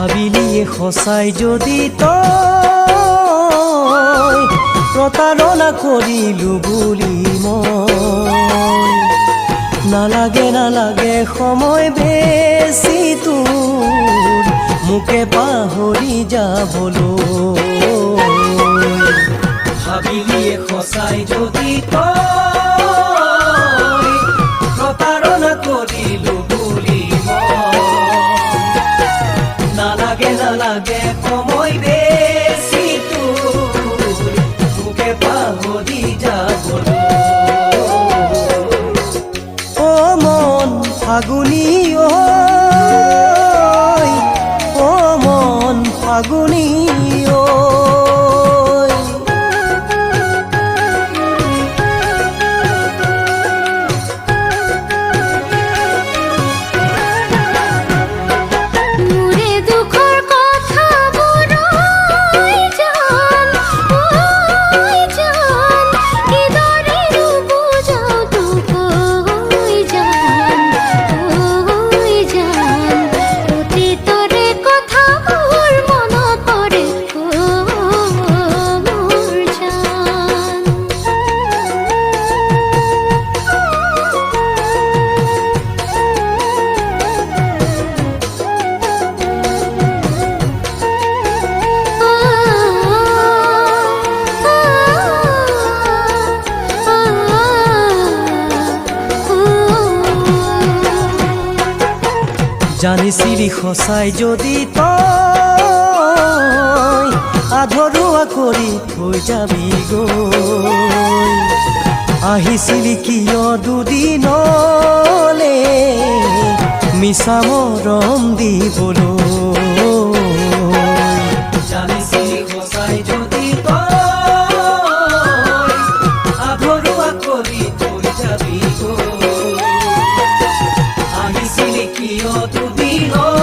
ভাবিলিয়ে সঁচাই যদি তই প্ৰতাৰণা কৰিলো বুলি মই নালাগে নালাগে সময় বেছি তোৰ মোকে পাহৰি যাবলৈ ভাবিলিয়ে সঁচাই যদি তই প্ৰতাৰণা কৰিলো বুলি নালাগে নালাগে সময় বেছি তোৰ মোকে পাহৰি যাবলৈ ও মন ফাগুনী ও মন ফাগুনী জানিছিলি সঁচাই যদি তই আধৰুৱা কৰি থৈ যাবি গৈ আহিছিলি কিয় দুদিনলে মিছা মৰম দিবলৈ